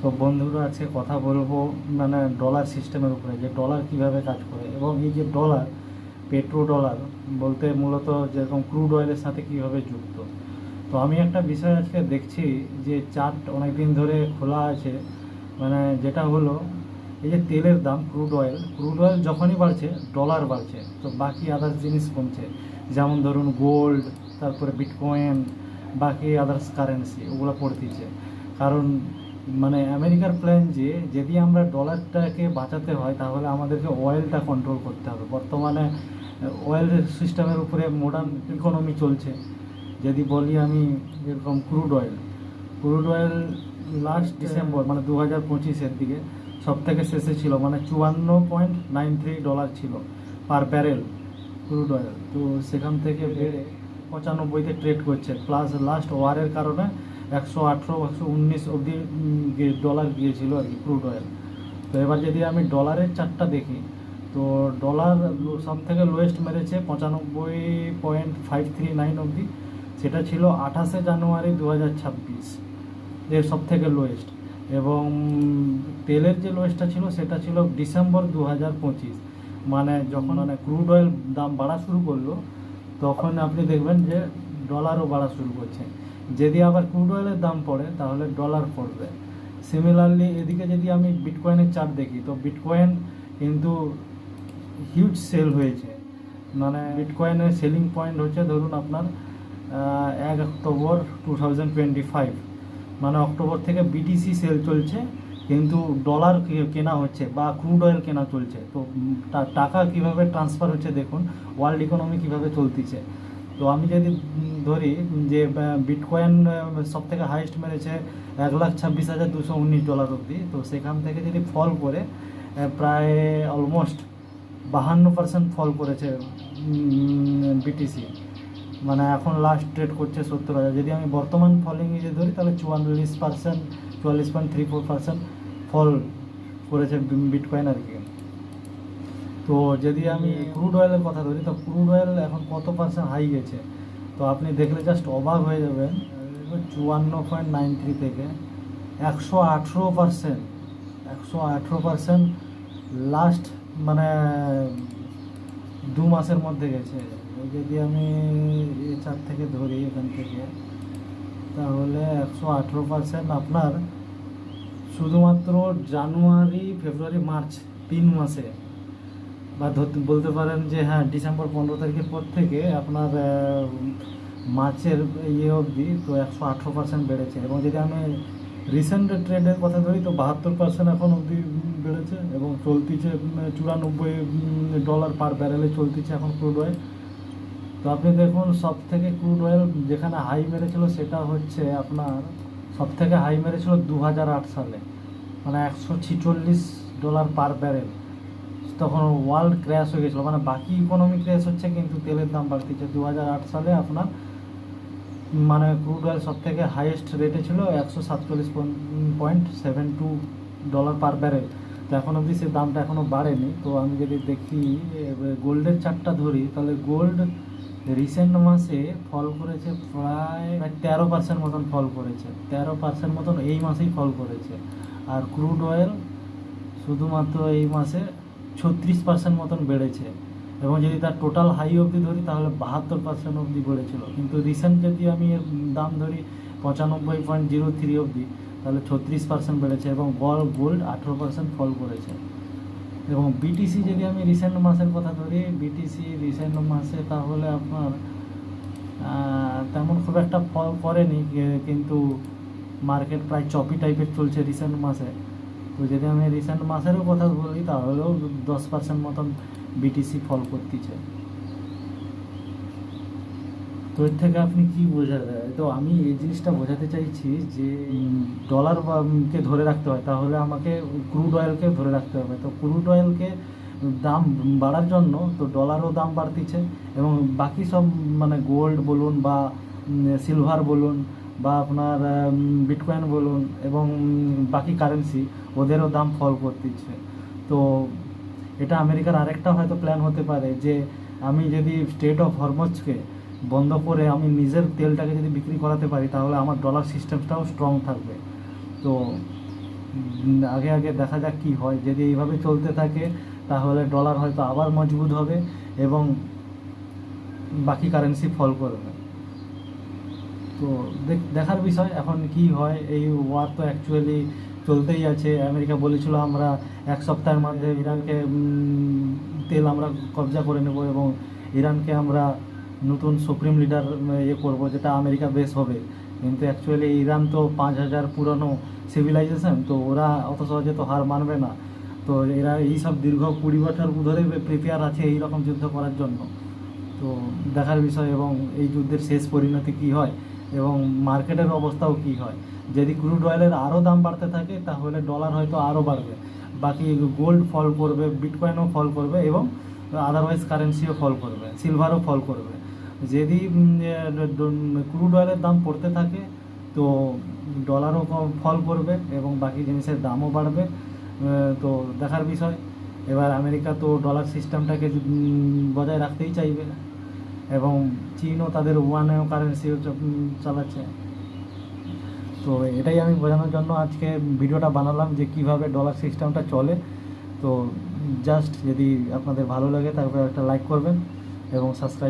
তো বন্ধুরা আজকে কথা বলবো মানে ডলার সিস্টেমের উপরে, যে ডলার কিভাবে কাজ করে এবং এই যে ডলার, পেট্রো ডলার বলতে মূলত যেরকম ক্রুড অয়েলের সাথে কিভাবে যুক্ত। তো আমি একটা বিষয় আজকে দেখছি যে চার্ট অনেক দিন ধরে খোলা আছে, মানে যেটা হলো এই যে তেলের দাম, ক্রুড অয়েল যখনই বাড়ছে ডলার বাড়ছে, তো বাকি আদার্স জিনিস কমছে। যেমন ধরুন গোল্ড, তারপরে বিটকয়েন, বাকি আদার্স কারেন্সি ওগুলো পড়তেছে। কারণ মানে আমেরিকার প্ল্যান যে যদি আমরা ডলারটাকে বাঁচাতে হয় তাহলে আমাদেরকে অয়েলটা কন্ট্রোল করতে হবে। বর্তমানে অয়েল সিস্টেমের উপরে মডার্ন ইকোনমি চলছে। যদি বলি আমি যেরকম ক্রুড অয়েল লাস্ট ডিসেম্বর মানে 2025-এর দিকে সব থেকে শেষে ছিল, মানে $54.93 ছিল পার ব্যারেল ক্রুড অয়েল। তো সেখান থেকে বেড়ে 95-তে ট্রেড করছে, প্লাস লাস্ট ওয়ারের কারণে 118 119 অবধি ডলার গিয়েছিল আর কি ক্রুড অয়েল। তো এবার যদি আমি ডলারের চার্টটা দেখি, তো ডলার সব থেকে লোয়েস্ট মেরেছে 95.539 অবধি, সেটা ছিল 28শে জানুয়ারি 2026 এর সব থেকে লোয়েস্ট। এবং তেলের যে লোয়েস্টটা ছিল সেটা ছিল ডিসেম্বর 2025, মানে যখন মানে ক্রুড অয়েল দাম বাড়া শুরু করলো তখন আপনি দেখবেন যে ডলারও বাড়া শুরু করছে। যদি আবার ক্রুড অয়েলের দাম পড়ে তাহলে ডলার পড়বে। সিমিলারলি এদিকে যদি আমি বিটকয়েনের চার্ট দেখি, তো বিটকয়েন কিন্তু হিউজ সেল হয়েছে। মানে বিটকয়েনের সেলিং পয়েন্ট হচ্ছে ধরুন আপনার 1 অক্টোবর 2025, মানে অক্টোবর থেকে বিটিসি সেল চলছে, কিন্তু ডলার কেনা হচ্ছে বা ক্রুড অয়েল কেনা চলছে। তো টাকা কিভাবে ট্রান্সফার হচ্ছে দেখুন, ওয়ার্ল্ড ইকোনমি কিভাবে চলতেছে। তো আমি যদি ধরি যে বিটকয়েন সব থেকে হাইয়েস্ট মেরেছে $1,26,219 অবধি, তো সেখান থেকে যদি ফল করে প্রায় অলমোস্ট 52% ফল করেছে বিটিসি, মানে এখন লাস্ট ট্রেড করছে 70,000। যদি আমি বর্তমান ফলিং যে ধরি তাহলে 44%, 44.34% ফল করেছে বিটকয়েন আর কি। তো যদি আমি ক্রুড অয়েলের কথা ধরি, তো ক্রুড অয়েল এখন কত পার্সেন্ট হাই গেছে, তো আপনি দেখলে জাস্ট অবাক হয়ে যাবেন। 54.93 থেকে 118%, 118% লাস্ট মানে 2 মাসের মধ্যে গেছে। যদি আমি এই চার থেকে ধরি এখান থেকে, তাহলে 118% আপনার শুধুমাত্র জানুয়ারি, ফেব্রুয়ারি, মার্চ 3 মাসে, বা বলতে পারেন যে হ্যাঁ ডিসেম্বর 15 তারিখের পর থেকে আপনার মার্চের অবধি তো 118% বেড়েছে। এবং যদি আমি রিসেন্ট ট্রেডের কথা ধরি, তো 72% এখন অবধি বেড়েছে এবং চলতিছে $94 পার ব্যারেলে চলতিছে এখন ক্রুড অয়েল। তো আপনি দেখুন সব থেকে ক্রুড অয়েল যেখানে হাই মেরেছিল সেটা হচ্ছে আপনার সব থেকে হাই মেরেছিল 2008 সালে, মানে $146 পার ব্যারেল। তখন ওয়ার্ল্ড ক্র্যাশ হয়ে গেছিলো, মানে বাকি ইকোনমি ক্র্যাশ হচ্ছে কিন্তু তেলের দাম বাড়তিছে। 2008 সালে আপনার মানে ক্রুড অয়েল সব থেকে হাইয়েস্ট রেটে ছিল $147.72 পার ব্যারেল। তো এখন অবধি সে দামটা এখনও বাড়েনি। তো আমি যদি দেখি গোল্ডের চার্টটা ধরি, তাহলে গোল্ড রিসেন্ট মাসে ফল করেছে প্রায় 13% মতন ফল করেছে, 13% মতন এই মাসেই ফল করেছে। আর ক্রুড অয়েল শুধুমাত্র এই মাসে 36% মতন বেড়েছে। এবং যদি তার টোটাল হাই অবধি ধরি তাহলে 72% অবধি বেড়েছিল। কিন্তু রিসেন্ট যদি আমি এর দাম ধরি 95.03 অবধি, তাহলে 36% বেড়েছে। এবং গোল্ড 18% ফল করেছে। এবং বিটিসি যদি আমি রিসেন্ট মাসের কথা ধরি, বিটিসি রিসেন্ট মাসে তাহলে আপনার তেমন খুব একটা ফল করেনি, কিন্তু মার্কেট প্রায় চপি টাইপের চলছে রিসেন্ট মাসে। তো যদি আমি রিসেন্ট মাসেরও কথা বলি তাহলেও 10% মতন বিটিসি ফল করতেছে। তো এর থেকে আপনি কি বোঝা যায়? তো আমি এই জিনিসটা বোঝাতে চাইছি যে ডলারকে ধরে রাখতে হয় তাহলে আমাকে ক্রুড অয়েলকে ধরে রাখতে হবে। তো ক্রুড অয়েলকে দাম বাড়ার জন্য তো ডলারও দাম বাড়তিছে, এবং বাকি সব মানে গোল্ড বলুন বা সিলভার বলুন বা আপনার বিটকয়েন বলুন এবং বাকি কারেন্সি, ওদেরও দাম ফল করতেছে। তো এটা আমেরিকার আরেকটা হয়তো প্ল্যান হতে পারে যে আমি যদি স্টেট অফ হরমুজকে বন্ধ করে আমি নিজের তেলটাকে যদি বিক্রি করাতে পারি তাহলে আমার ডলার সিস্টেমটাও স্ট্রং থাকবে। তো আগে আগে দেখা যাক কী হয়। যদি এইভাবে চলতে থাকে তাহলে ডলার হয়তো আবার মজবুত হবে এবং বাকি কারেন্সি ফল করবে। তো দেখার বিষয় এখন কি হয়। এই ওয়ার তো অ্যাকচুয়ালি চলতেই আছে। আমেরিকা বলেছিল আমরা 1 সপ্তাহের মধ্যে ইরানকে তেল আমরা কবজা করে নেব এবং ইরানকে আমরা নতুন সুপ্রিম লিডার করব, যেটা আমেরিকা বেস হবে। কিন্তু অ্যাকচুয়ালি ইরান তো 5,000 পুরনো সিভিলাইজেশন, তো ওরা অত সহজে তো হার মানবে না। তো এরা এই সব দীর্ঘ 20 বছর ধরে প্রিপেয়ার আছে এই রকম যুদ্ধ করার জন্য। তো দেখার বিষয় এবং এই যুদ্ধের শেষ পরিণতি কী হয় এবং মার্কেটের অবস্থাও কী হয়। যদি ক্রুড অয়েলের আরও দাম বাড়তে থাকে তাহলে ডলার হয়তো আরও বাড়বে, বাকি গোল্ড ফল করবে, বিটকয়েনও ফল করবে এবং আদারওয়াইজ কারেন্সিও ফল করবে, সিলভারও ফল করবে। যদি ক্রুড অয়েলের দাম পড়তে থাকে তো ডলারও ফল করবে এবং বাকি জিনিসের দামও বাড়বে। তো দেখার বিষয়। এবার আমেরিকা তো ডলার সিস্টেমটাকে বজায় রাখতেই চাইবে এবং চীনও তাদের ওয়ানেও কারেন্সিও চালাচ্ছে। তো এটাই আমি বোঝানোর জন্য আজকে ভিডিওটা বানালাম যে কিভাবে ডলার সিস্টেমটা চলে। তো জাস্ট যদি আপনাদের ভালো লাগে তারপরে একটা লাইক করবেন এবং সাবস্ক্রাইব